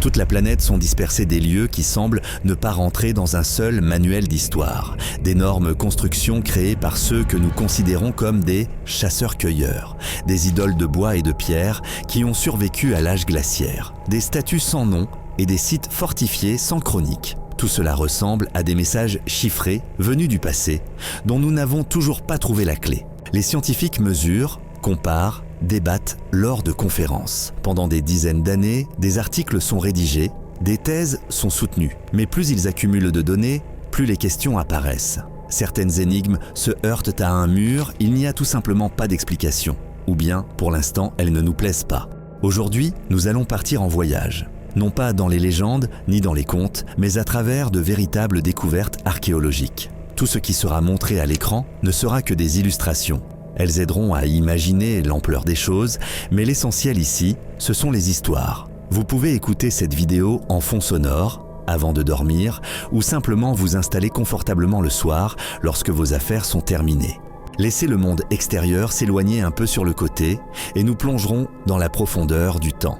toute la planète sont dispersés des lieux qui semblent ne pas rentrer dans un seul manuel d'histoire. D'énormes constructions créées par ceux que nous considérons comme des chasseurs-cueilleurs, des idoles de bois et de pierre qui ont survécu à l'âge glaciaire, des statues sans nom et des sites fortifiés sans chronique. Tout cela ressemble à des messages chiffrés venus du passé, dont nous n'avons toujours pas trouvé la clé. Les scientifiques mesurent, comparent, débattent lors de conférences. Pendant des dizaines d'années, des articles sont rédigés, des thèses sont soutenues. Mais plus ils accumulent de données, plus les questions apparaissent. Certaines énigmes se heurtent à un mur, il n'y a tout simplement pas d'explication. Ou bien, pour l'instant, elles ne nous plaisent pas. Aujourd'hui, nous allons partir en voyage. Non pas dans les légendes, ni dans les contes, mais à travers de véritables découvertes archéologiques. Tout ce qui sera montré à l'écran ne sera que des illustrations. Elles aideront à imaginer l'ampleur des choses, mais l'essentiel ici, ce sont les histoires. Vous pouvez écouter cette vidéo en fond sonore, avant de dormir, ou simplement vous installer confortablement le soir lorsque vos affaires sont terminées. Laissez le monde extérieur s'éloigner un peu sur le côté et nous plongerons dans la profondeur du temps.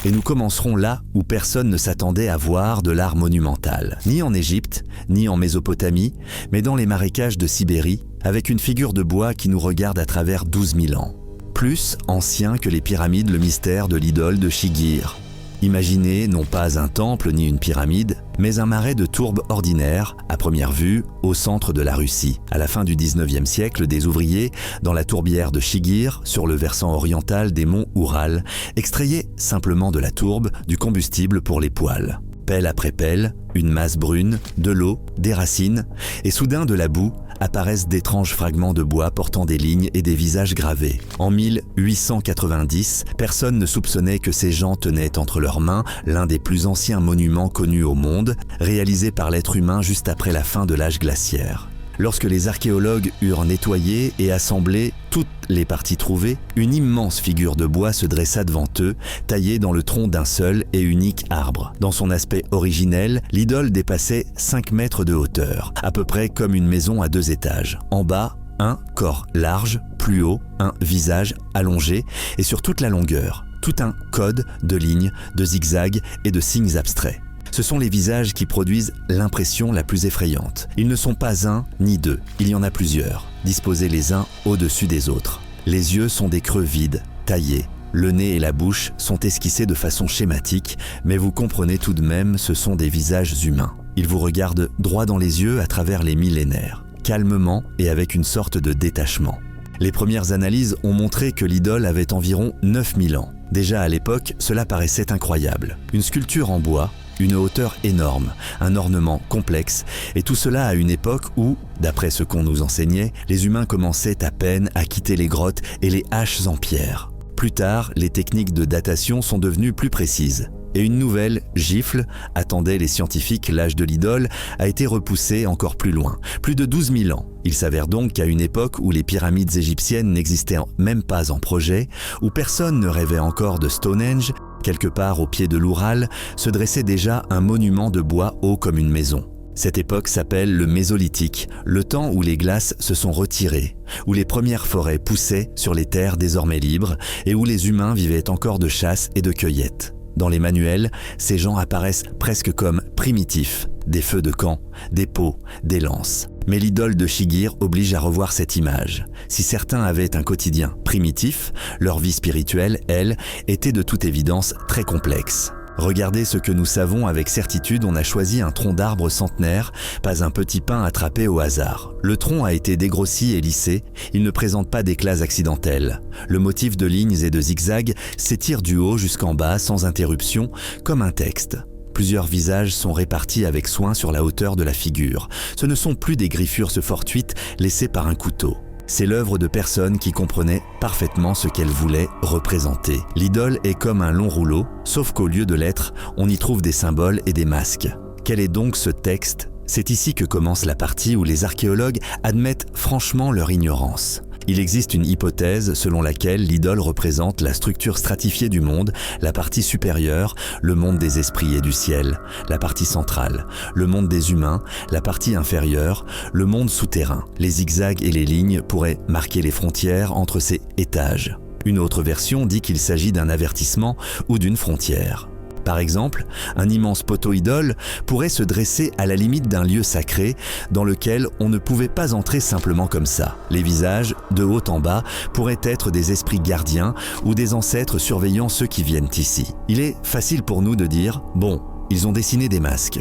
Et nous commencerons là où personne ne s'attendait à voir de l'art monumental, ni en Égypte, ni en Mésopotamie, mais dans les marécages de Sibérie, avec une figure de bois qui nous regarde à travers 12 000 ans. Plus ancien que les pyramides, le mystère de l'idole de Shigir. Imaginez non pas un temple ni une pyramide, mais un marais de tourbe ordinaire, à première vue, au centre de la Russie. À la fin du 19e siècle, des ouvriers, dans la tourbière de Shigir, sur le versant oriental des monts Oural, extrayaient simplement de la tourbe du combustible pour les poêles. Pelle après pelle, une masse brune, de l'eau, des racines, et soudain de la boue, apparaissent d'étranges fragments de bois portant des lignes et des visages gravés. En 1890, personne ne soupçonnait que ces gens tenaient entre leurs mains l'un des plus anciens monuments connus au monde, réalisé par l'être humain juste après la fin de l'âge glaciaire. Lorsque les archéologues eurent nettoyé et assemblé toutes les parties trouvées, une immense figure de bois se dressa devant eux, taillée dans le tronc d'un seul et unique arbre. Dans son aspect originel, l'idole dépassait 5 mètres de hauteur, à peu près comme une maison à 2 étages. En bas, un corps large, plus haut, un visage allongé et sur toute la longueur, tout un code de lignes, de zigzags et de signes abstraits. Ce sont les visages qui produisent l'impression la plus effrayante. Ils ne sont pas un ni deux, il y en a plusieurs, disposés les uns au-dessus des autres. Les yeux sont des creux vides, taillés. Le nez et la bouche sont esquissés de façon schématique, mais vous comprenez tout de même, ce sont des visages humains. Ils vous regardent droit dans les yeux à travers les millénaires, calmement et avec une sorte de détachement. Les premières analyses ont montré que l'idole avait environ 9000 ans. Déjà à l'époque, cela paraissait incroyable. Une sculpture en bois, une hauteur énorme, un ornement complexe, et tout cela à une époque où, d'après ce qu'on nous enseignait, les humains commençaient à peine à quitter les grottes et les haches en pierre. Plus tard, les techniques de datation sont devenues plus précises. Et une nouvelle gifle, attendaient les scientifiques, l'âge de l'idole, a été repoussé encore plus loin, plus de 12 000 ans. Il s'avère donc qu'à une époque où les pyramides égyptiennes n'existaient même pas en projet, où personne ne rêvait encore de Stonehenge, quelque part au pied de l'Oural, se dressait déjà un monument de bois haut comme une maison. Cette époque s'appelle le Mésolithique, le temps où les glaces se sont retirées, où les premières forêts poussaient sur les terres désormais libres et où les humains vivaient encore de chasse et de cueillette. Dans les manuels, ces gens apparaissent presque comme primitifs, des feux de camp, des pots, des lances. Mais l'idole de Shigir oblige à revoir cette image. Si certains avaient un quotidien primitif, leur vie spirituelle, elle, était de toute évidence très complexe. Regardez ce que nous savons avec certitude, on a choisi un tronc d'arbre centenaire, pas un petit pin attrapé au hasard. Le tronc a été dégrossi et lissé, il ne présente pas d'éclats accidentels. Le motif de lignes et de zigzags s'étire du haut jusqu'en bas sans interruption, comme un texte. Plusieurs visages sont répartis avec soin sur la hauteur de la figure. Ce ne sont plus des griffures fortuites laissées par un couteau. C'est l'œuvre de personnes qui comprenaient parfaitement ce qu'elle voulait représenter. L'idole est comme un long rouleau, sauf qu'au lieu de lettres, on y trouve des symboles et des masques. Quel est donc ce texte ? C'est ici que commence la partie où les archéologues admettent franchement leur ignorance. Il existe une hypothèse selon laquelle l'idole représente la structure stratifiée du monde, la partie supérieure, le monde des esprits et du ciel, la partie centrale, le monde des humains, la partie inférieure, le monde souterrain. Les zigzags et les lignes pourraient marquer les frontières entre ces étages. Une autre version dit qu'il s'agit d'un avertissement ou d'une frontière. Par exemple, un immense poteau idole pourrait se dresser à la limite d'un lieu sacré dans lequel on ne pouvait pas entrer simplement comme ça. Les visages, de haut en bas, pourraient être des esprits gardiens ou des ancêtres surveillant ceux qui viennent ici. Il est facile pour nous de dire « bon, ils ont dessiné des masques ».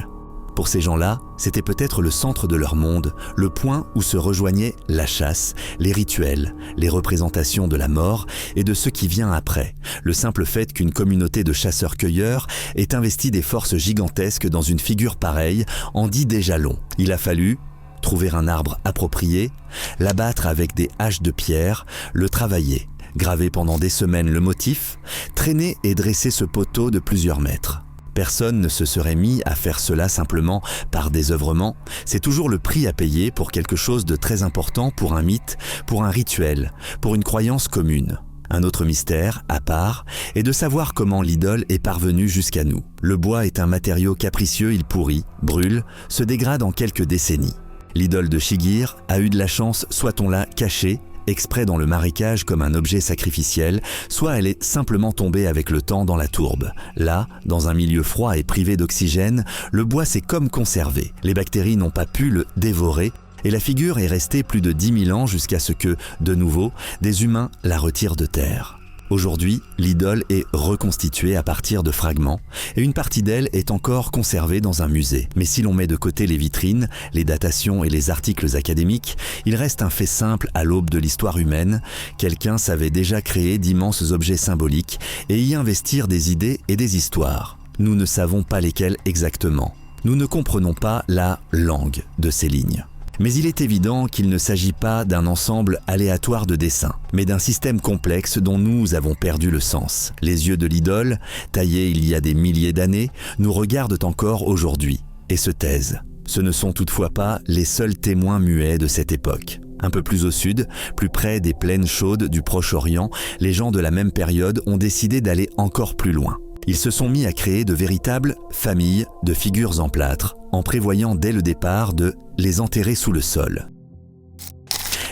Pour ces gens-là, c'était peut-être le centre de leur monde, le point où se rejoignaient la chasse, les rituels, les représentations de la mort et de ce qui vient après. Le simple fait qu'une communauté de chasseurs-cueilleurs ait investi des forces gigantesques dans une figure pareille en dit déjà long. Il a fallu trouver un arbre approprié, l'abattre avec des haches de pierre, le travailler, graver pendant des semaines le motif, traîner et dresser ce poteau de plusieurs mètres. Personne ne se serait mis à faire cela simplement par désœuvrement. C'est toujours le prix à payer pour quelque chose de très important, pour un mythe, pour un rituel, pour une croyance commune. Un autre mystère, à part, est de savoir comment l'idole est parvenue jusqu'à nous. Le bois est un matériau capricieux, il pourrit, brûle, se dégrade en quelques décennies. L'idole de Shigir a eu de la chance, soit on l'a cachée, exprès dans le marécage comme un objet sacrificiel, soit elle est simplement tombée avec le temps dans la tourbe. Là, dans un milieu froid et privé d'oxygène, le bois s'est comme conservé. Les bactéries n'ont pas pu le dévorer et la figure est restée plus de 10 000 ans jusqu'à ce que, de nouveau, des humains la retirent de terre. Aujourd'hui, l'idole est reconstituée à partir de fragments et une partie d'elle est encore conservée dans un musée. Mais si l'on met de côté les vitrines, les datations et les articles académiques, il reste un fait simple à l'aube de l'histoire humaine. Quelqu'un savait déjà créer d'immenses objets symboliques et y investir des idées et des histoires. Nous ne savons pas lesquelles exactement. Nous ne comprenons pas la langue de ces lignes. Mais il est évident qu'il ne s'agit pas d'un ensemble aléatoire de dessins, mais d'un système complexe dont nous avons perdu le sens. Les yeux de l'idole, taillés il y a des milliers d'années, nous regardent encore aujourd'hui et se taisent. Ce ne sont toutefois pas les seuls témoins muets de cette époque. Un peu plus au sud, plus près des plaines chaudes du Proche-Orient, les gens de la même période ont décidé d'aller encore plus loin. Ils se sont mis à créer de véritables familles de figures en plâtre, en prévoyant dès le départ de les enterrer sous le sol.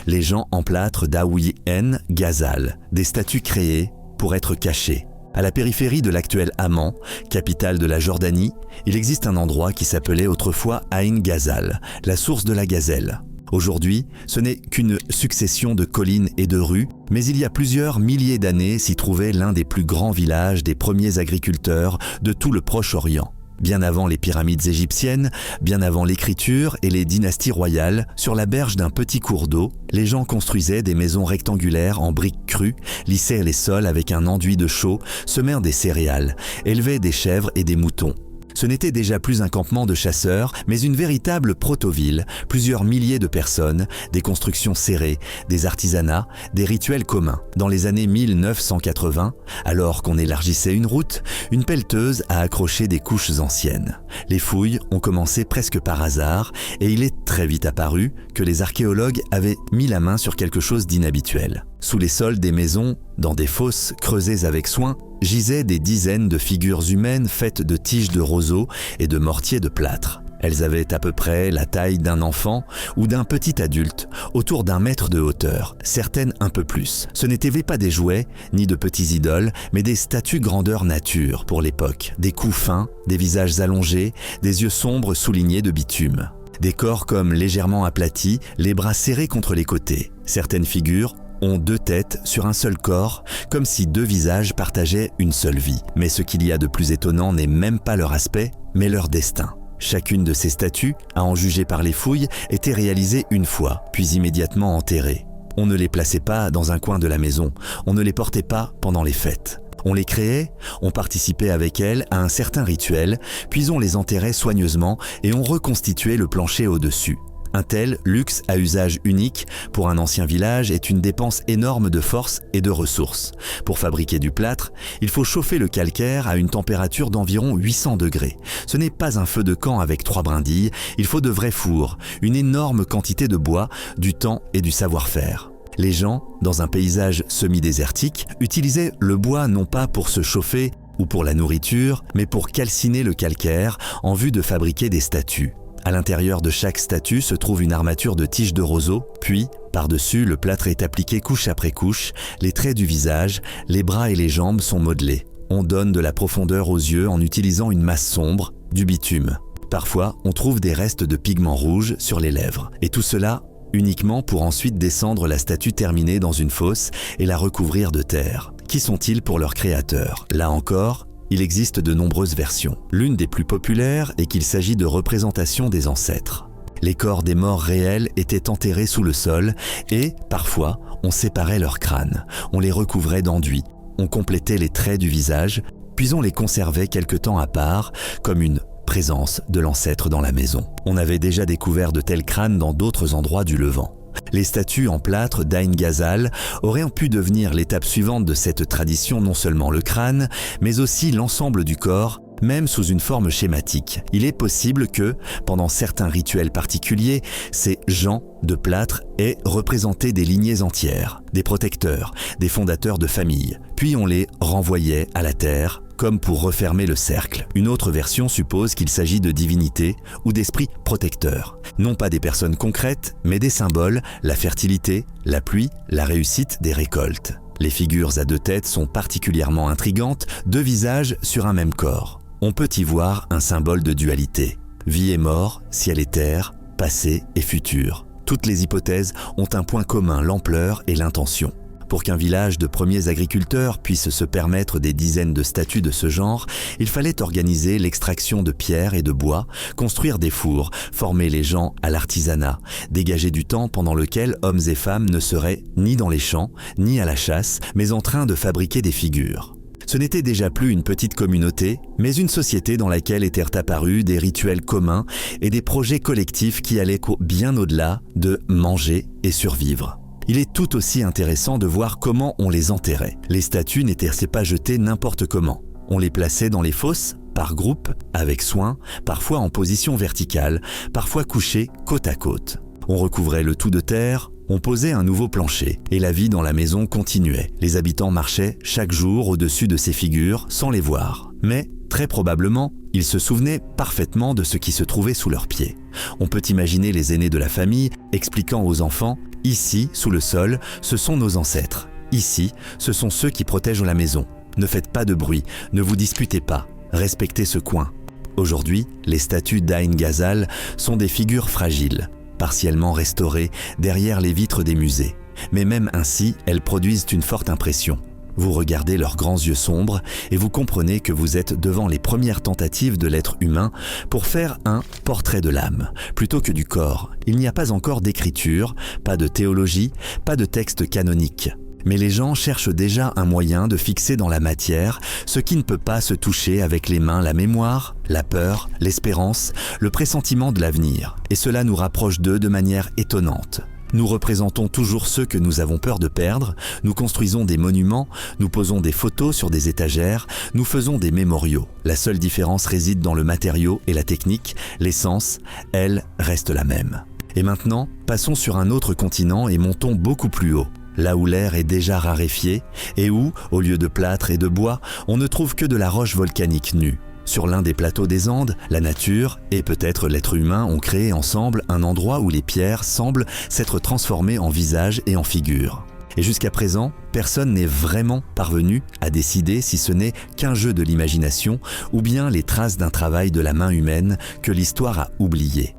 Les gens en plâtre d'Aouy-en Ghazal, des statues créées pour être cachées. À la périphérie de l'actuel Amman, capitale de la Jordanie, il existe un endroit qui s'appelait autrefois Ain Ghazal, la source de la gazelle. Aujourd'hui, ce n'est qu'une succession de collines et de rues, mais il y a plusieurs milliers d'années s'y trouvait l'un des plus grands villages des premiers agriculteurs de tout le Proche-Orient. Bien avant les pyramides égyptiennes, bien avant l'écriture et les dynasties royales, sur la berge d'un petit cours d'eau, les gens construisaient des maisons rectangulaires en briques crues, lissaient les sols avec un enduit de chaux, semèrent des céréales, élevaient des chèvres et des moutons. Ce n'était déjà plus un campement de chasseurs, mais une véritable proto-ville, plusieurs milliers de personnes, des constructions serrées, des artisanats, des rituels communs. Dans les années 1980, alors qu'on élargissait une route, une pelleteuse a accroché des couches anciennes. Les fouilles ont commencé presque par hasard et il est très vite apparu que les archéologues avaient mis la main sur quelque chose d'inhabituel. Sous les sols des maisons, dans des fosses creusées avec soin, gisaient des dizaines de figures humaines faites de tiges de roseaux et de mortiers de plâtre. Elles avaient à peu près la taille d'un enfant ou d'un petit adulte, autour d'1 mètre de hauteur, certaines un peu plus. Ce n'étaient pas des jouets, ni de petits idoles, mais des statues grandeur nature pour l'époque. Des cous fins, des visages allongés, des yeux sombres soulignés de bitume. Des corps comme légèrement aplatis, les bras serrés contre les côtés. Certaines figures ont 2 têtes sur un seul corps, comme si 2 visages partageaient une seule vie. Mais ce qu'il y a de plus étonnant n'est même pas leur aspect, mais leur destin. Chacune de ces statues, à en juger par les fouilles, était réalisée une fois, puis immédiatement enterrée. On ne les plaçait pas dans un coin de la maison, on ne les portait pas pendant les fêtes. On les créait, on participait avec elles à un certain rituel, puis on les enterrait soigneusement et on reconstituait le plancher au-dessus. Un tel luxe à usage unique pour un ancien village est une dépense énorme de force et de ressources. Pour fabriquer du plâtre, il faut chauffer le calcaire à une température d'environ 800 degrés. Ce n'est pas un feu de camp avec 3 brindilles, il faut de vrais fours, une énorme quantité de bois, du temps et du savoir-faire. Les gens, dans un paysage semi-désertique, utilisaient le bois non pas pour se chauffer ou pour la nourriture, mais pour calciner le calcaire en vue de fabriquer des statues. À l'intérieur de chaque statue se trouve une armature de tiges de roseau, puis, par-dessus, le plâtre est appliqué couche après couche, les traits du visage, les bras et les jambes sont modelés. On donne de la profondeur aux yeux en utilisant une masse sombre, du bitume. Parfois, on trouve des restes de pigments rouges sur les lèvres. Et tout cela uniquement pour ensuite descendre la statue terminée dans une fosse et la recouvrir de terre. Qui sont-ils pour leur créateur? Là encore, il existe de nombreuses versions. L'une des plus populaires est qu'il s'agit de représentations des ancêtres. Les corps des morts réels étaient enterrés sous le sol et, parfois, on séparait leurs crânes, on les recouvrait d'enduit, on complétait les traits du visage, puis on les conservait quelque temps à part, comme une présence de l'ancêtre dans la maison. On avait déjà découvert de tels crânes dans d'autres endroits du Levant. Les statues en plâtre d'Ain Ghazal auraient pu devenir l'étape suivante de cette tradition, non seulement le crâne, mais aussi l'ensemble du corps, même sous une forme schématique. Il est possible que, pendant certains rituels particuliers, ces gens de plâtre aient représenté des lignées entières, des protecteurs, des fondateurs de familles, puis on les renvoyait à la terre, comme pour refermer le cercle. Une autre version suppose qu'il s'agit de divinités ou d'esprits protecteurs. Non pas des personnes concrètes, mais des symboles, la fertilité, la pluie, la réussite des récoltes. Les figures à deux têtes sont particulièrement intrigantes, deux visages sur un même corps. On peut y voir un symbole de dualité. Vie et mort, ciel et terre, passé et futur. Toutes les hypothèses ont un point commun, l'ampleur et l'intention. Pour qu'un village de premiers agriculteurs puisse se permettre des dizaines de statues de ce genre, il fallait organiser l'extraction de pierres et de bois, construire des fours, former les gens à l'artisanat, dégager du temps pendant lequel hommes et femmes ne seraient ni dans les champs, ni à la chasse, mais en train de fabriquer des figures. Ce n'était déjà plus une petite communauté, mais une société dans laquelle étaient apparus des rituels communs et des projets collectifs qui allaient bien au-delà de manger et survivre. Il est tout aussi intéressant de voir comment on les enterrait. Les statues n'étaient pas jetées n'importe comment. On les plaçait dans les fosses, par groupe, avec soin, parfois en position verticale, parfois couchées côte à côte. On recouvrait le tout de terre, on posait un nouveau plancher, et la vie dans la maison continuait. Les habitants marchaient chaque jour au-dessus de ces figures sans les voir. Mais, très probablement, ils se souvenaient parfaitement de ce qui se trouvait sous leurs pieds. On peut imaginer les aînés de la famille expliquant aux enfants « Ici, sous le sol, ce sont nos ancêtres. Ici, ce sont ceux qui protègent la maison. Ne faites pas de bruit, ne vous disputez pas, respectez ce coin. » Aujourd'hui, les statues d'Ain Ghazal sont des figures fragiles, partiellement restaurées derrière les vitres des musées. Mais même ainsi, elles produisent une forte impression. Vous regardez leurs grands yeux sombres et vous comprenez que vous êtes devant les premières tentatives de l'être humain pour faire un portrait de l'âme, plutôt que du corps. Il n'y a pas encore d'écriture, pas de théologie, pas de texte canonique. Mais les gens cherchent déjà un moyen de fixer dans la matière ce qui ne peut pas se toucher avec les mains, la mémoire, la peur, l'espérance, le pressentiment de l'avenir. Et cela nous rapproche d'eux de manière étonnante. Nous représentons toujours ceux que nous avons peur de perdre, nous construisons des monuments, nous posons des photos sur des étagères, nous faisons des mémoriaux. La seule différence réside dans le matériau et la technique, l'essence, elle, reste la même. Et maintenant, passons sur un autre continent et montons beaucoup plus haut. Là où l'air est déjà raréfié et où, au lieu de plâtre et de bois, on ne trouve que de la roche volcanique nue. Sur l'un des plateaux des Andes, la nature et peut-être l'être humain ont créé ensemble un endroit où les pierres semblent s'être transformées en visages et en figures. Et jusqu'à présent, personne n'est vraiment parvenu à décider si ce n'est qu'un jeu de l'imagination ou bien les traces d'un travail de la main humaine que l'histoire a oublié.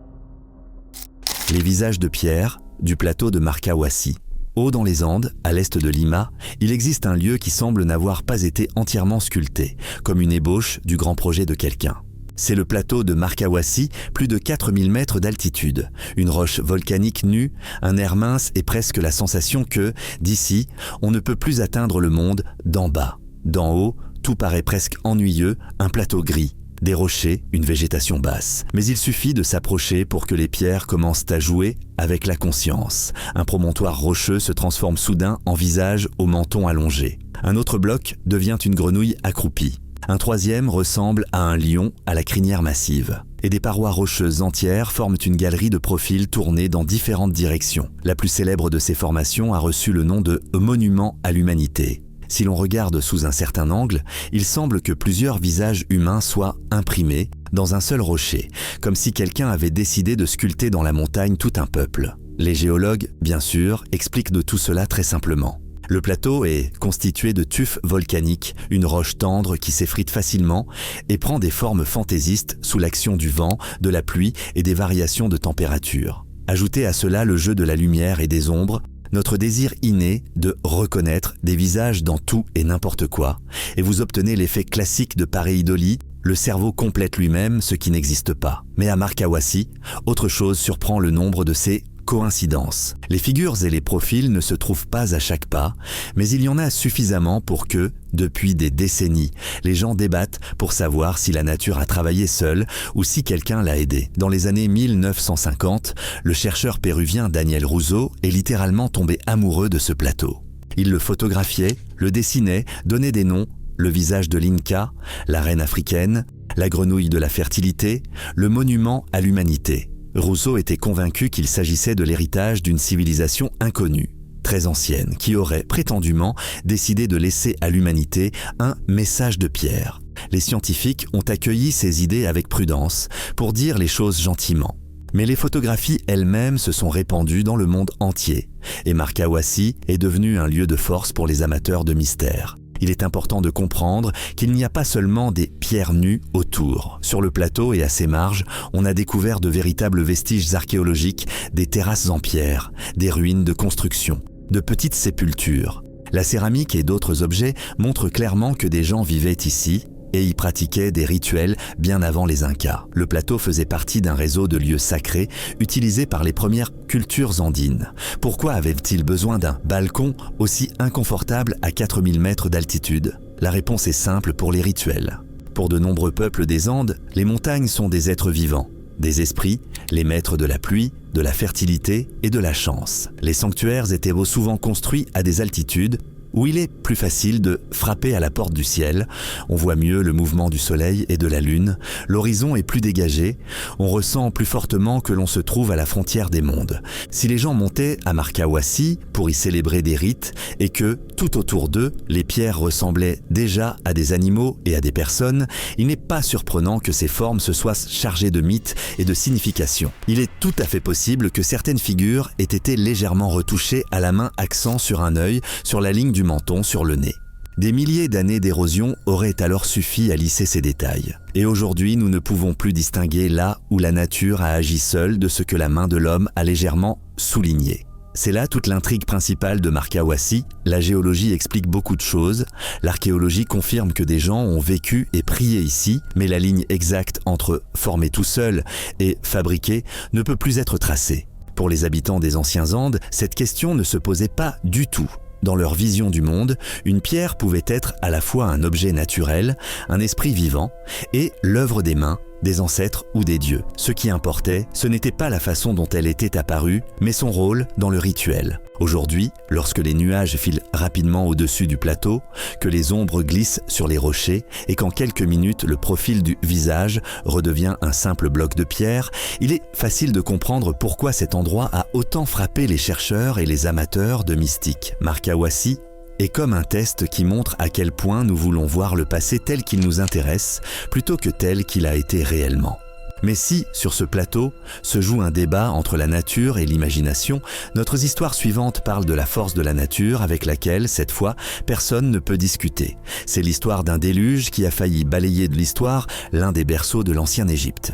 Les visages de pierre du plateau de Marcahuasi. Haut dans les Andes, à l'est de Lima, il existe un lieu qui semble n'avoir pas été entièrement sculpté, comme une ébauche du grand projet de quelqu'un. C'est le plateau de Marcahuasi, plus de 4000 mètres d'altitude. Une roche volcanique nue, un air mince et presque la sensation que, d'ici, on ne peut plus atteindre le monde d'en bas. D'en haut, tout paraît presque ennuyeux, un plateau gris. Des rochers, une végétation basse. Mais il suffit de s'approcher pour que les pierres commencent à jouer avec la conscience. Un promontoire rocheux se transforme soudain en visage au menton allongé. Un autre bloc devient une grenouille accroupie. Un troisième ressemble à un lion à la crinière massive. Et des parois rocheuses entières forment une galerie de profils tournés dans différentes directions. La plus célèbre de ces formations a reçu le nom de « monument à l'humanité ». Si l'on regarde sous un certain angle, il semble que plusieurs visages humains soient imprimés dans un seul rocher, comme si quelqu'un avait décidé de sculpter dans la montagne tout un peuple. Les géologues, bien sûr, expliquent de tout cela très simplement. Le plateau est constitué de tufs volcaniques, une roche tendre qui s'effrite facilement et prend des formes fantaisistes sous l'action du vent, de la pluie et des variations de température. Ajoutez à cela le jeu de la lumière et des ombres, notre désir inné de reconnaître des visages dans tout et n'importe quoi, et vous obtenez l'effet classique de pareidolie, le cerveau complète lui-même ce qui n'existe pas. Mais à Marcahuasi, autre chose surprend le nombre de ces coïncidences. Les figures et les profils ne se trouvent pas à chaque pas, mais il y en a suffisamment pour que, depuis des décennies, les gens débattent pour savoir si la nature a travaillé seule ou si quelqu'un l'a aidé. Dans les années 1950, le chercheur péruvien Daniel Russo est littéralement tombé amoureux de ce plateau. Il le photographiait, le dessinait, donnait des noms, le visage de l'Inca, la reine africaine, la grenouille de la fertilité, le monument à l'humanité. Russo était convaincu qu'il s'agissait de l'héritage d'une civilisation inconnue, très ancienne, qui aurait prétendument décidé de laisser à l'humanité un message de pierre. Les scientifiques ont accueilli ces idées avec prudence, pour dire les choses gentiment. Mais les photographies elles-mêmes se sont répandues dans le monde entier, et Marcahuasi est devenu un lieu de force pour les amateurs de mystère. Il est important de comprendre qu'il n'y a pas seulement des pierres nues autour. Sur le plateau et à ses marges, on a découvert de véritables vestiges archéologiques, des terrasses en pierre, des ruines de construction, de petites sépultures. La céramique et d'autres objets montrent clairement que des gens vivaient ici et y pratiquaient des rituels bien avant les Incas. Le plateau faisait partie d'un réseau de lieux sacrés utilisés par les premières cultures andines. Pourquoi avait-il besoin d'un balcon aussi inconfortable à 4000 mètres d'altitude? La réponse est simple: pour les rituels. Pour de nombreux peuples des Andes, les montagnes sont des êtres vivants, des esprits, les maîtres de la pluie, de la fertilité et de la chance. Les sanctuaires étaient souvent construits à des altitudes où il est plus facile de frapper à la porte du ciel. On voit mieux le mouvement du soleil et de la lune, l'horizon est plus dégagé, on ressent plus fortement que l'on se trouve à la frontière des mondes. Si les gens montaient à Marcahuasi pour y célébrer des rites et que, tout autour d'eux, les pierres ressemblaient déjà à des animaux et à des personnes, il n'est pas surprenant que ces formes se soient chargées de mythes et de significations. Il est tout à fait possible que certaines figures aient été légèrement retouchées à la main, accent sur un œil, sur la ligne du menton, sur le nez. Des milliers d'années d'érosion auraient alors suffi à lisser ces détails. Et aujourd'hui, nous ne pouvons plus distinguer là où la nature a agi seule de ce que la main de l'homme a légèrement souligné. C'est là toute l'intrigue principale de Marcahuasi. La géologie explique beaucoup de choses, l'archéologie confirme que des gens ont vécu et prié ici, mais la ligne exacte entre former tout seul et fabriquer ne peut plus être tracée. Pour les habitants des anciens Andes, cette question ne se posait pas du tout. Dans leur vision du monde, une pierre pouvait être à la fois un objet naturel, un esprit vivant, et l'œuvre des mains, des ancêtres ou des dieux. Ce qui importait, ce n'était pas la façon dont elle était apparue, mais son rôle dans le rituel. Aujourd'hui, lorsque les nuages filent rapidement au-dessus du plateau, que les ombres glissent sur les rochers et qu'en quelques minutes le profil du visage redevient un simple bloc de pierre, il est facile de comprendre pourquoi cet endroit a autant frappé les chercheurs et les amateurs de mystique. Marcahuasi est comme un test qui montre à quel point nous voulons voir le passé tel qu'il nous intéresse plutôt que tel qu'il a été réellement. Mais si, sur ce plateau, se joue un débat entre la nature et l'imagination, notre histoire suivante parle de la force de la nature avec laquelle, cette fois, personne ne peut discuter. C'est l'histoire d'un déluge qui a failli balayer de l'histoire l'un des berceaux de l'ancien Égypte.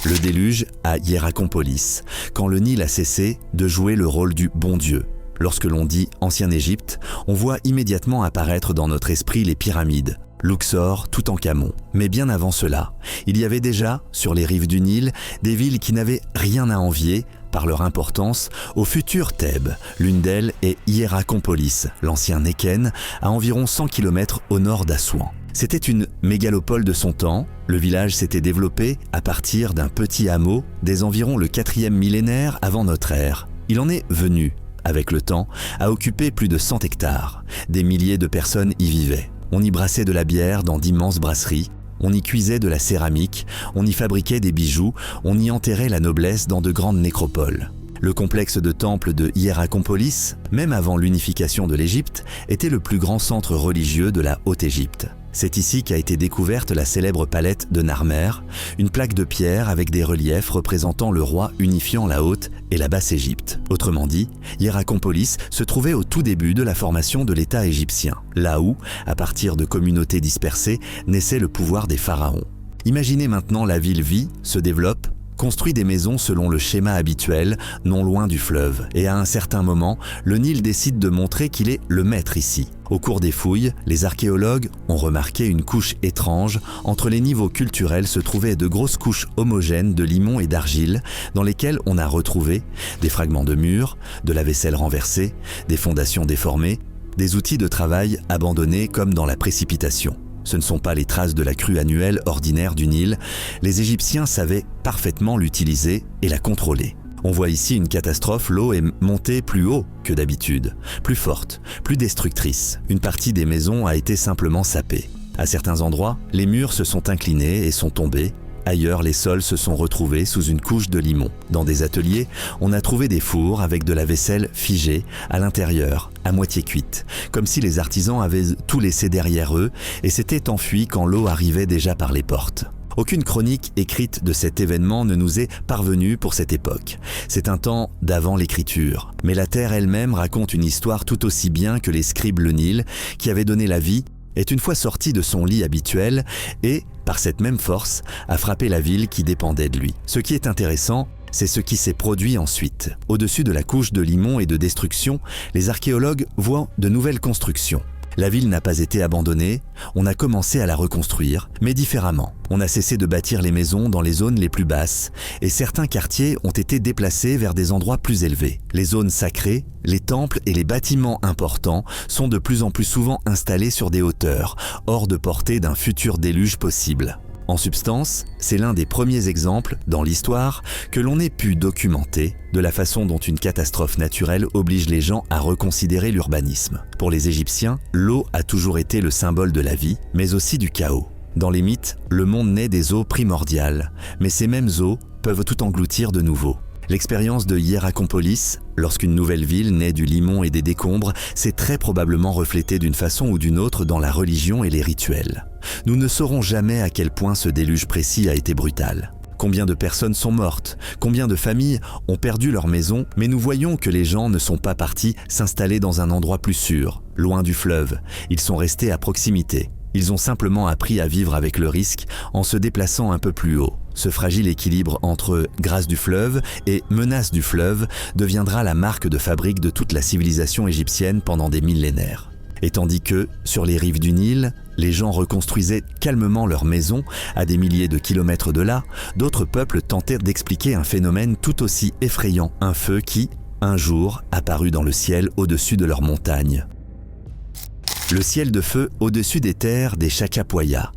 Le déluge à Hiérakonpolis, quand le Nil a cessé de jouer le rôle du bon Dieu. Lorsque l'on dit « Ancien Égypte », on voit immédiatement apparaître dans notre esprit les pyramides, Luxor, Toutankhamon. Mais bien avant cela, il y avait déjà, sur les rives du Nil, des villes qui n'avaient rien à envier, par leur importance, au futur Thèbes. L'une d'elles est Hiérakonpolis, l'ancien Néken, à environ 100 km au nord d'Assouan. C'était une mégalopole de son temps. Le village s'était développé à partir d'un petit hameau des environs le 4e millénaire avant notre ère. Il en est venu, avec le temps, à occuper plus de 100 hectares. Des milliers de personnes y vivaient. On y brassait de la bière dans d'immenses brasseries, on y cuisait de la céramique, on y fabriquait des bijoux, on y enterrait la noblesse dans de grandes nécropoles. Le complexe de temples de Hiérakonpolis, même avant l'unification de l'Égypte, était le plus grand centre religieux de la Haute-Égypte. C'est ici qu'a été découverte la célèbre palette de Narmer, une plaque de pierre avec des reliefs représentant le roi unifiant la Haute et la Basse Égypte. Autrement dit, Hierakonpolis se trouvait au tout début de la formation de l'État égyptien, là où, à partir de communautés dispersées, naissait le pouvoir des pharaons. Imaginez maintenant la ville vit, se développe, construit des maisons selon le schéma habituel, non loin du fleuve. Et à un certain moment, le Nil décide de montrer qu'il est le maître ici. Au cours des fouilles, les archéologues ont remarqué une couche étrange. Entre les niveaux culturels se trouvaient de grosses couches homogènes de limon et d'argile, dans lesquelles on a retrouvé des fragments de murs, de la vaisselle renversée, des fondations déformées, des outils de travail abandonnés comme dans la précipitation. Ce ne sont pas les traces de la crue annuelle ordinaire du Nil. Les Égyptiens savaient parfaitement l'utiliser et la contrôler. On voit ici une catastrophe, l'eau est montée plus haut que d'habitude, plus forte, plus destructrice. Une partie des maisons a été simplement sapée. À certains endroits, les murs se sont inclinés et sont tombés. Ailleurs, les sols se sont retrouvés sous une couche de limon. Dans des ateliers, on a trouvé des fours avec de la vaisselle figée à l'intérieur, à moitié cuite, comme si les artisans avaient tout laissé derrière eux et s'étaient enfuis quand l'eau arrivait déjà par les portes. Aucune chronique écrite de cet événement ne nous est parvenue pour cette époque. C'est un temps d'avant l'écriture. Mais la terre elle-même raconte une histoire tout aussi bien que les scribes le Nil, qui avait donné la vie, est une fois sorti de son lit habituel et, par cette même force, a frappé la ville qui dépendait de lui. Ce qui est intéressant, c'est ce qui s'est produit ensuite. Au-dessus de la couche de limon et de destruction, les archéologues voient de nouvelles constructions. La ville n'a pas été abandonnée, on a commencé à la reconstruire, mais différemment. On a cessé de bâtir les maisons dans les zones les plus basses, et certains quartiers ont été déplacés vers des endroits plus élevés. Les zones sacrées, les temples et les bâtiments importants sont de plus en plus souvent installés sur des hauteurs, hors de portée d'un futur déluge possible. En substance, c'est l'un des premiers exemples dans l'histoire que l'on ait pu documenter de la façon dont une catastrophe naturelle oblige les gens à reconsidérer l'urbanisme. Pour les Égyptiens, l'eau a toujours été le symbole de la vie, mais aussi du chaos. Dans les mythes, le monde naît des eaux primordiales, mais ces mêmes eaux peuvent tout engloutir de nouveau. L'expérience de Hierakonpolis, lorsqu'une nouvelle ville naît du limon et des décombres, s'est très probablement reflétée d'une façon ou d'une autre dans la religion et les rituels. Nous ne saurons jamais à quel point ce déluge précis a été brutal. Combien de personnes sont mortes, combien de familles ont perdu leur maison, mais nous voyons que les gens ne sont pas partis s'installer dans un endroit plus sûr, loin du fleuve. Ils sont restés à proximité. Ils ont simplement appris à vivre avec le risque en se déplaçant un peu plus haut. Ce fragile équilibre entre grâce du fleuve et menace du fleuve deviendra la marque de fabrique de toute la civilisation égyptienne pendant des millénaires. Et tandis que, sur les rives du Nil, les gens reconstruisaient calmement leurs maisons à des milliers de kilomètres de là, d'autres peuples tentèrent d'expliquer un phénomène tout aussi effrayant, un feu qui, un jour, apparut dans le ciel au-dessus de leurs montagnes. Le ciel de feu au-dessus des terres des Chachapoyas.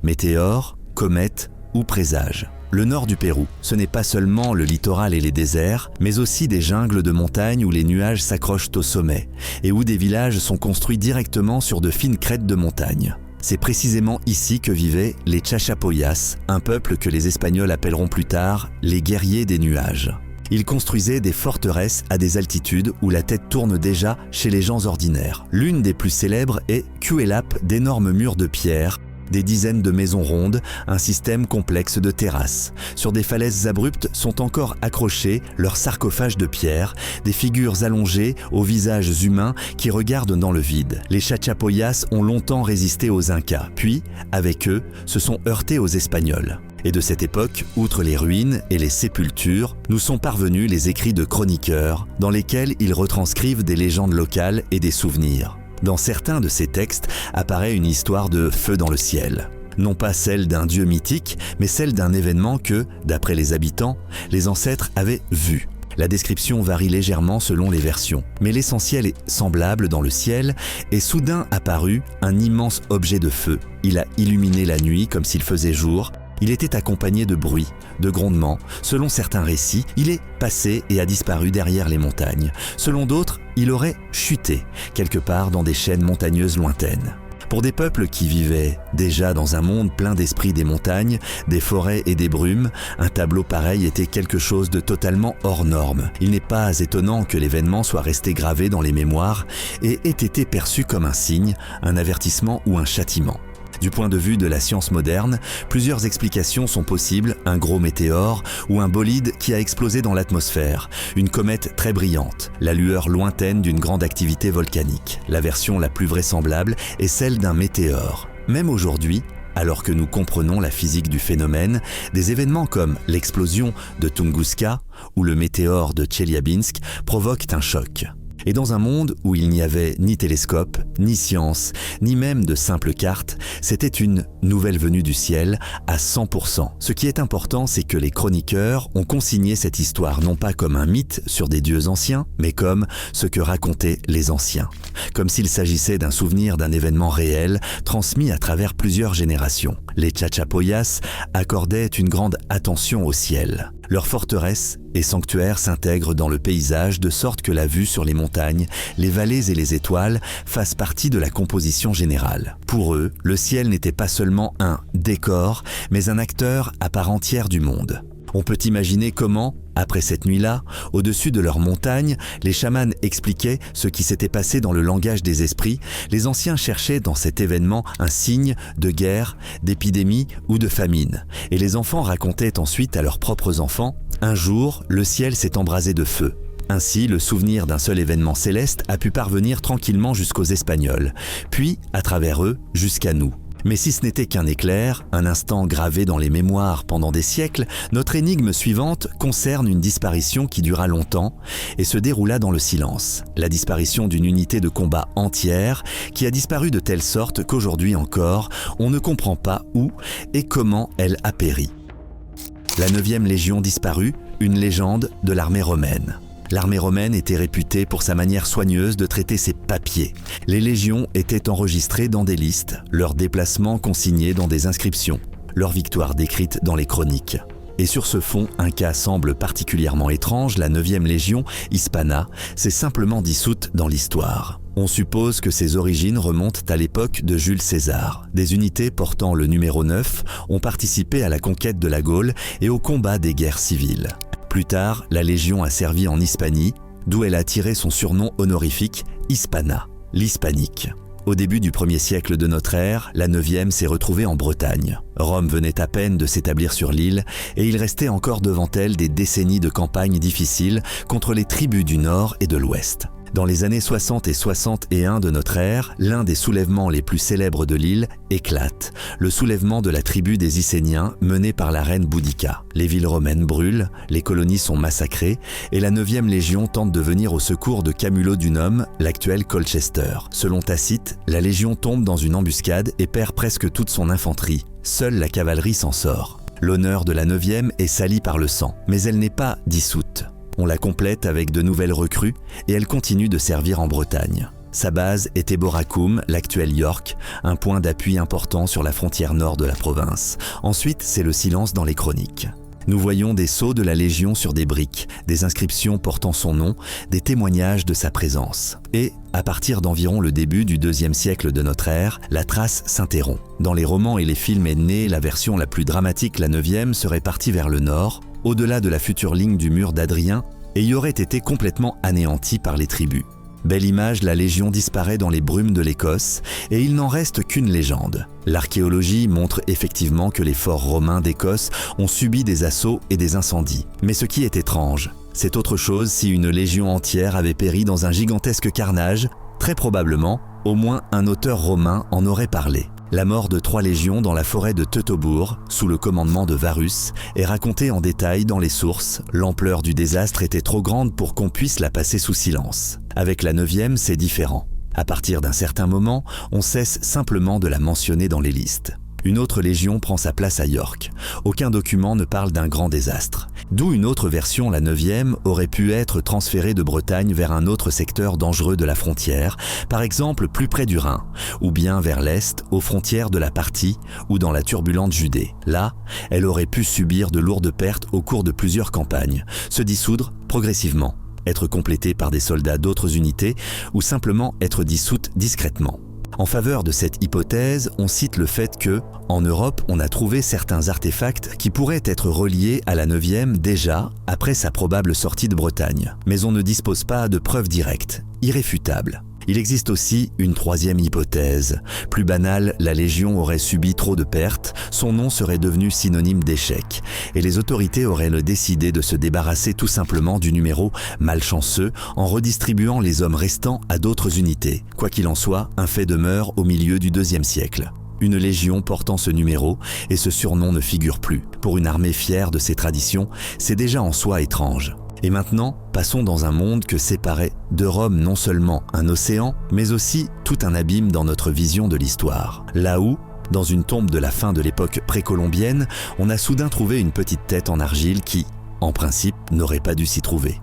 Météores, comètes ou présages. Le nord du Pérou, ce n'est pas seulement le littoral et les déserts, mais aussi des jungles de montagnes où les nuages s'accrochent au sommet et où des villages sont construits directement sur de fines crêtes de montagne. C'est précisément ici que vivaient les Chachapoyas, un peuple que les Espagnols appelleront plus tard les guerriers des nuages. Ils construisaient des forteresses à des altitudes où la tête tourne déjà chez les gens ordinaires. L'une des plus célèbres est Cuélap, d'énormes murs de pierre, des dizaines de maisons rondes, un système complexe de terrasses. Sur des falaises abruptes sont encore accrochés leurs sarcophages de pierre, des figures allongées aux visages humains qui regardent dans le vide. Les Chachapoyas ont longtemps résisté aux Incas, puis, avec eux, se sont heurtés aux Espagnols. Et de cette époque, outre les ruines et les sépultures, nous sont parvenus les écrits de chroniqueurs, dans lesquels ils retranscrivent des légendes locales et des souvenirs. Dans certains de ces textes apparaît une histoire de feu dans le ciel. Non pas celle d'un dieu mythique, mais celle d'un événement que, d'après les habitants, les ancêtres avaient vu. La description varie légèrement selon les versions, mais l'essentiel est semblable dans le ciel et soudain apparut un immense objet de feu. Il a illuminé la nuit comme s'il faisait jour. Il était accompagné de bruits, de grondements. Selon certains récits, il est passé et a disparu derrière les montagnes. Selon d'autres, il aurait chuté, quelque part dans des chaînes montagneuses lointaines. Pour des peuples qui vivaient déjà dans un monde plein d'esprit des montagnes, des forêts et des brumes, un tableau pareil était quelque chose de totalement hors norme. Il n'est pas étonnant que l'événement soit resté gravé dans les mémoires et ait été perçu comme un signe, un avertissement ou un châtiment. Du point de vue de la science moderne, plusieurs explications sont possibles, un gros météore ou un bolide qui a explosé dans l'atmosphère, une comète très brillante, la lueur lointaine d'une grande activité volcanique. La version la plus vraisemblable est celle d'un météore. Même aujourd'hui, alors que nous comprenons la physique du phénomène, des événements comme l'explosion de Tunguska ou le météore de Tcheliabinsk provoquent un choc. Et dans un monde où il n'y avait ni télescope, ni science, ni même de simples cartes, c'était une nouvelle venue du ciel à 100%. Ce qui est important, c'est que les chroniqueurs ont consigné cette histoire non pas comme un mythe sur des dieux anciens, mais comme ce que racontaient les anciens. Comme s'il s'agissait d'un souvenir d'un événement réel, transmis à travers plusieurs générations. Les Chachapoyas accordaient une grande attention au ciel. Leurs forteresses et sanctuaires s'intègrent dans le paysage de sorte que la vue sur les montagnes, les vallées et les étoiles fassent partie de la composition générale. Pour eux, le ciel n'était pas seulement un décor, mais un acteur à part entière du monde. On peut imaginer comment, après cette nuit-là, au-dessus de leurs montagnes, les chamans expliquaient ce qui s'était passé dans le langage des esprits. Les anciens cherchaient dans cet événement un signe de guerre, d'épidémie ou de famine. Et les enfants racontaient ensuite à leurs propres enfants « Un jour, le ciel s'est embrasé de feu ». Ainsi, le souvenir d'un seul événement céleste a pu parvenir tranquillement jusqu'aux Espagnols, puis, à travers eux, jusqu'à nous. Mais si ce n'était qu'un éclair, un instant gravé dans les mémoires pendant des siècles, notre énigme suivante concerne une disparition qui dura longtemps et se déroula dans le silence. La disparition d'une unité de combat entière qui a disparu de telle sorte qu'aujourd'hui encore, on ne comprend pas où et comment elle a péri. La 9e Légion disparue, une légende de l'armée romaine. L'armée romaine était réputée pour sa manière soigneuse de traiter ses papiers. Les légions étaient enregistrées dans des listes, leurs déplacements consignés dans des inscriptions, leurs victoires décrites dans les chroniques. Et sur ce fond, un cas semble particulièrement étrange, la 9e Légion, Hispana, s'est simplement dissoute dans l'histoire. On suppose que ses origines remontent à l'époque de Jules César. Des unités portant le numéro 9 ont participé à la conquête de la Gaule et au combat des guerres civiles. Plus tard, la Légion a servi en Hispanie, d'où elle a tiré son surnom honorifique Hispana, l'hispanique. Au début du 1er siècle de notre ère, la 9e s'est retrouvée en Bretagne. Rome venait à peine de s'établir sur l'île et il restait encore devant elle des décennies de campagnes difficiles contre les tribus du nord et de l'ouest. Dans les années 60 et 61 de notre ère, l'un des soulèvements les plus célèbres de l'île éclate, le soulèvement de la tribu des Icéniens mené par la reine Boudica. Les villes romaines brûlent, les colonies sont massacrées et la 9e Légion tente de venir au secours de Camulodunum, l'actuel Colchester. Selon Tacite, la Légion tombe dans une embuscade et perd presque toute son infanterie. Seule la cavalerie s'en sort. L'honneur de la 9e est sali par le sang, mais elle n'est pas dissoute. On la complète avec de nouvelles recrues et elle continue de servir en Bretagne. Sa base est Eboracum, l'actuel York, un point d'appui important sur la frontière nord de la province. Ensuite, c'est le silence dans les chroniques. Nous voyons des sceaux de la Légion sur des briques, des inscriptions portant son nom, des témoignages de sa présence. Et, à partir d'environ le début du 2e siècle de notre ère, la trace s'interrompt. Dans les romans et les films est née la version la plus dramatique, la 9e serait partie vers le nord, au-delà de la future ligne du mur d'Adrien, et y aurait été complètement anéantie par les tribus. Belle image, la Légion disparaît dans les brumes de l'Écosse, et il n'en reste qu'une légende. L'archéologie montre effectivement que les forts romains d'Écosse ont subi des assauts et des incendies. Mais ce qui est étrange, c'est autre chose si une légion entière avait péri dans un gigantesque carnage. Très probablement, au moins un auteur romain en aurait parlé. La mort de 3 légions dans la forêt de Teutobourg, sous le commandement de Varus, est racontée en détail dans les sources. L'ampleur du désastre était trop grande pour qu'on puisse la passer sous silence. Avec la 9e, c'est différent. À partir d'un certain moment, on cesse simplement de la mentionner dans les listes. Une autre légion prend sa place à York. Aucun document ne parle d'un grand désastre. D'où une autre version, la 9e, aurait pu être transférée de Bretagne vers un autre secteur dangereux de la frontière, par exemple plus près du Rhin, ou bien vers l'est, aux frontières de la Parthie, ou dans la turbulente Judée. Là, elle aurait pu subir de lourdes pertes au cours de plusieurs campagnes, se dissoudre progressivement, être complétée par des soldats d'autres unités, ou simplement être dissoute discrètement. En faveur de cette hypothèse, on cite le fait que, en Europe, on a trouvé certains artefacts qui pourraient être reliés à la 9e déjà après sa probable sortie de Bretagne. Mais on ne dispose pas de preuves directes, irréfutables. Il existe aussi une troisième hypothèse. Plus banale, la Légion aurait subi trop de pertes, son nom serait devenu synonyme d'échec, et les autorités auraient décidé de se débarrasser tout simplement du numéro malchanceux en redistribuant les hommes restants à d'autres unités. Quoi qu'il en soit, un fait demeure au milieu du IIe siècle. Une légion portant ce numéro et ce surnom ne figure plus. Pour une armée fière de ses traditions, c'est déjà en soi étrange. Et maintenant, passons dans un monde que séparait de Rome non seulement un océan, mais aussi tout un abîme dans notre vision de l'histoire. Là où, dans une tombe de la fin de l'époque précolombienne, on a soudain trouvé une petite tête en argile qui, en principe, n'aurait pas dû s'y trouver.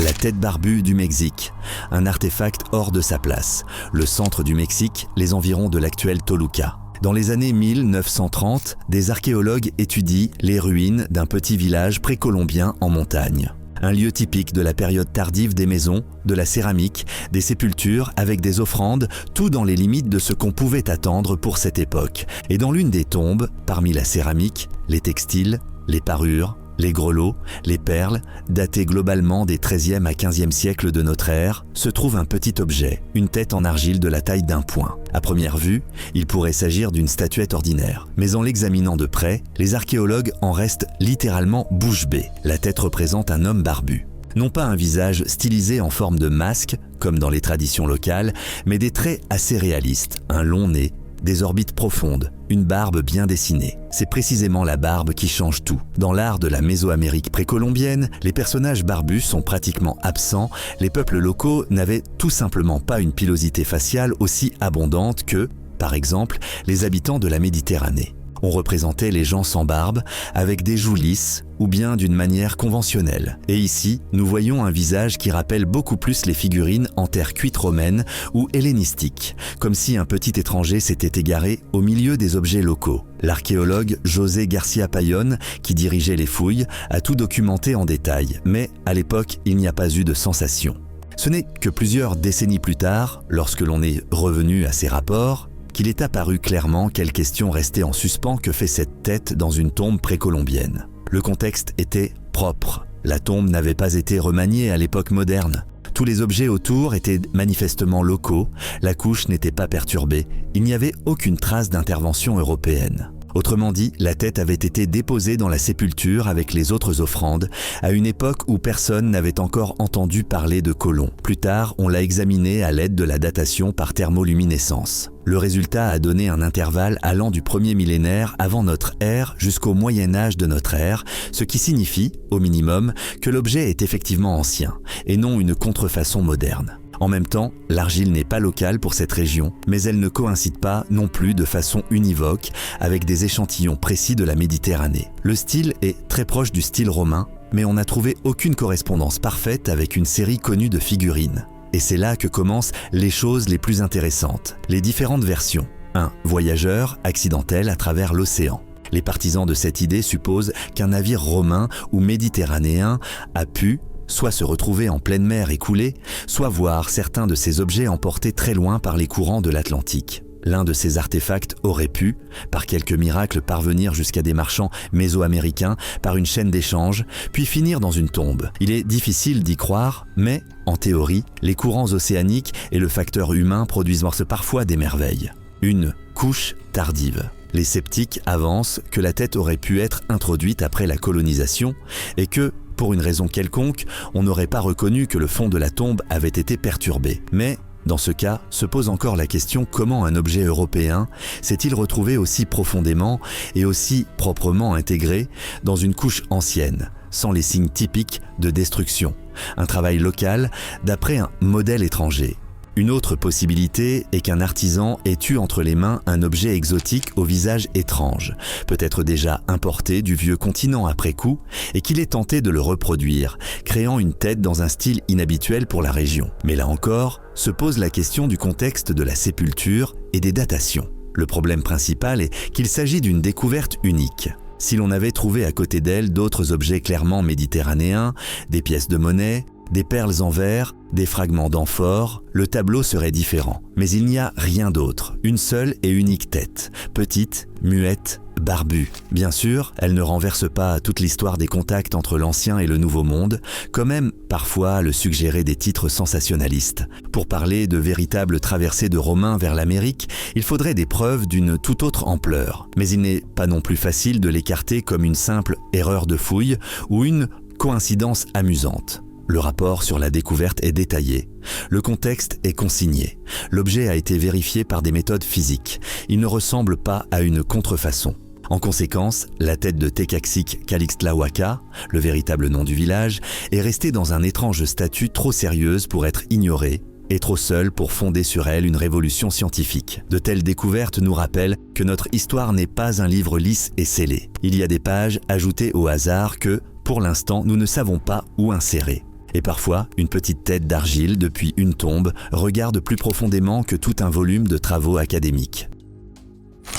La tête barbue du Mexique, un artefact hors de sa place. Le centre du Mexique, les environs de l'actuel Toluca. Dans les années 1930, des archéologues étudient les ruines d'un petit village précolombien en montagne. Un lieu typique de la période tardive des maisons, de la céramique, des sépultures avec des offrandes, tout dans les limites de ce qu'on pouvait attendre pour cette époque. Et dans l'une des tombes, parmi la céramique, les textiles, les parures, les grelots, les perles, datés globalement des XIIIe à XVe siècles de notre ère, se trouve un petit objet, une tête en argile de la taille d'un poing. À première vue, il pourrait s'agir d'une statuette ordinaire. Mais en l'examinant de près, les archéologues en restent littéralement bouche bée. La tête représente un homme barbu. Non pas un visage stylisé en forme de masque, comme dans les traditions locales, mais des traits assez réalistes, un long nez, des orbites profondes, une barbe bien dessinée. C'est précisément la barbe qui change tout. Dans l'art de la Mésoamérique précolombienne, les personnages barbus sont pratiquement absents. Les peuples locaux n'avaient tout simplement pas une pilosité faciale aussi abondante que, par exemple, les habitants de la Méditerranée. On représentait les gens sans barbe, avec des joues lisses ou bien d'une manière conventionnelle. Et ici, nous voyons un visage qui rappelle beaucoup plus les figurines en terre cuite romaine ou hellénistique, comme si un petit étranger s'était égaré au milieu des objets locaux. L'archéologue José Garcia Payón, qui dirigeait les fouilles, a tout documenté en détail, mais à l'époque, il n'y a pas eu de sensation. Ce n'est que plusieurs décennies plus tard, lorsque l'on est revenu à ces rapports, qu'il est apparu clairement quelle question restait en suspens que fait cette tête dans une tombe précolombienne. Le contexte était propre. La tombe n'avait pas été remaniée à l'époque moderne. Tous les objets autour étaient manifestement locaux, la couche n'était pas perturbée, il n'y avait aucune trace d'intervention européenne. Autrement dit, la tête avait été déposée dans la sépulture avec les autres offrandes, à une époque où personne n'avait encore entendu parler de colons. Plus tard, on l'a examinée à l'aide de la datation par thermoluminescence. Le résultat a donné un intervalle allant du premier millénaire avant notre ère jusqu'au Moyen Âge de notre ère, ce qui signifie, au minimum, que l'objet est effectivement ancien, et non une contrefaçon moderne. En même temps, l'argile n'est pas locale pour cette région, mais elle ne coïncide pas non plus de façon univoque avec des échantillons précis de la Méditerranée. Le style est très proche du style romain, mais on n'a trouvé aucune correspondance parfaite avec une série connue de figurines. Et c'est là que commencent les choses les plus intéressantes, les différentes versions. Un voyageur accidentel à travers l'océan. Les partisans de cette idée supposent qu'un navire romain ou méditerranéen a pu soit se retrouver en pleine mer et couler, soit voir certains de ces objets emportés très loin par les courants de l'Atlantique. L'un de ces artefacts aurait pu, par quelques miracles, parvenir jusqu'à des marchands mésoaméricains par une chaîne d'échange, puis finir dans une tombe. Il est difficile d'y croire, mais, en théorie, les courants océaniques et le facteur humain produisent parfois des merveilles. Une couche tardive. Les sceptiques avancent que la tête aurait pu être introduite après la colonisation et que, pour une raison quelconque, on n'aurait pas reconnu que le fond de la tombe avait été perturbé. Mais, dans ce cas, se pose encore la question comment un objet européen s'est-il retrouvé aussi profondément et aussi proprement intégré dans une couche ancienne, sans les signes typiques de destruction. Un travail local d'après un modèle étranger. Une autre possibilité est qu'un artisan ait eu entre les mains un objet exotique au visage étrange, peut-être déjà importé du vieux continent après coup, et qu'il ait tenté de le reproduire, créant une tête dans un style inhabituel pour la région. Mais là encore, se pose la question du contexte de la sépulture et des datations. Le problème principal est qu'il s'agit d'une découverte unique. Si l'on avait trouvé à côté d'elle d'autres objets clairement méditerranéens, des pièces de monnaie, des perles en verre, des fragments d'amphore, le tableau serait différent. Mais il n'y a rien d'autre, une seule et unique tête, petite, muette, barbue. Bien sûr, elle ne renverse pas toute l'histoire des contacts entre l'ancien et le nouveau monde, quand même parfois le suggérer des titres sensationnalistes. Pour parler de véritables traversées de Romains vers l'Amérique, il faudrait des preuves d'une toute autre ampleur. Mais il n'est pas non plus facile de l'écarter comme une simple erreur de fouille ou une coïncidence amusante. Le rapport sur la découverte est détaillé. Le contexte est consigné. L'objet a été vérifié par des méthodes physiques. Il ne ressemble pas à une contrefaçon. En conséquence, la tête de Tekacsik Calixtlahuaca, le véritable nom du village, est restée dans un étrange statut trop sérieuse pour être ignorée et trop seule pour fonder sur elle une révolution scientifique. De telles découvertes nous rappellent que notre histoire n'est pas un livre lisse et scellé. Il y a des pages ajoutées au hasard que, pour l'instant, nous ne savons pas où insérer. Et parfois, une petite tête d'argile depuis une tombe regarde plus profondément que tout un volume de travaux académiques.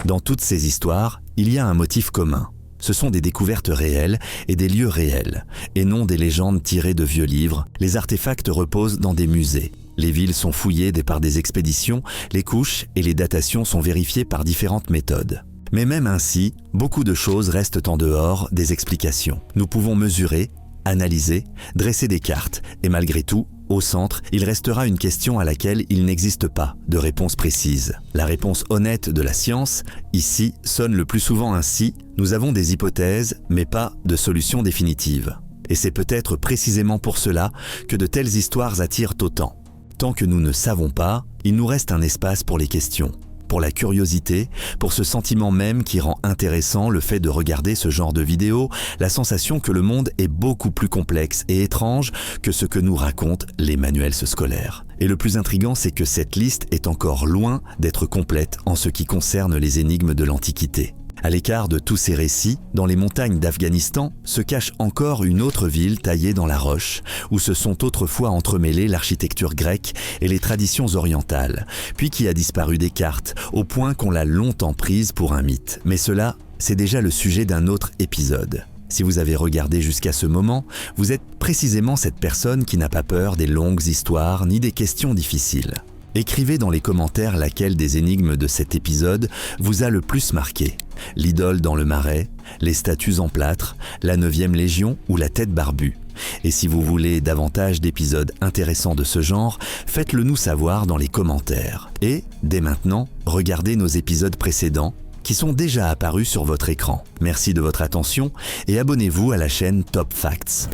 Dans toutes ces histoires, il y a un motif commun. Ce sont des découvertes réelles et des lieux réels, et non des légendes tirées de vieux livres. Les artefacts reposent dans des musées. Les villes sont fouillées par des expéditions, les couches et les datations sont vérifiées par différentes méthodes. Mais même ainsi, beaucoup de choses restent en dehors des explications. Nous pouvons mesurer, analyser, dresser des cartes, et malgré tout, au centre, il restera une question à laquelle il n'existe pas de réponse précise. La réponse honnête de la science, ici, sonne le plus souvent ainsi: nous avons des hypothèses, mais pas de solution définitive. Et c'est peut-être précisément pour cela que de telles histoires attirent autant. Tant que nous ne savons pas, il nous reste un espace pour les questions, pour la curiosité, pour ce sentiment même qui rend intéressant le fait de regarder ce genre de vidéos, la sensation que le monde est beaucoup plus complexe et étrange que ce que nous racontent les manuels scolaires. Et le plus intriguant, c'est que cette liste est encore loin d'être complète en ce qui concerne les énigmes de l'Antiquité. À l'écart de tous ces récits, dans les montagnes d'Afghanistan, se cache encore une autre ville taillée dans la roche, où se sont autrefois entremêlées l'architecture grecque et les traditions orientales, puis qui a disparu des cartes, au point qu'on l'a longtemps prise pour un mythe. Mais cela, c'est déjà le sujet d'un autre épisode. Si vous avez regardé jusqu'à ce moment, vous êtes précisément cette personne qui n'a pas peur des longues histoires ni des questions difficiles. Écrivez dans les commentaires laquelle des énigmes de cet épisode vous a le plus marqué. L'idole dans le marais, les statues en plâtre, la 9e Légion ou la tête barbue. Et si vous voulez davantage d'épisodes intéressants de ce genre, faites-le nous savoir dans les commentaires. Et, dès maintenant, regardez nos épisodes précédents qui sont déjà apparus sur votre écran. Merci de votre attention et abonnez-vous à la chaîne Top Facts.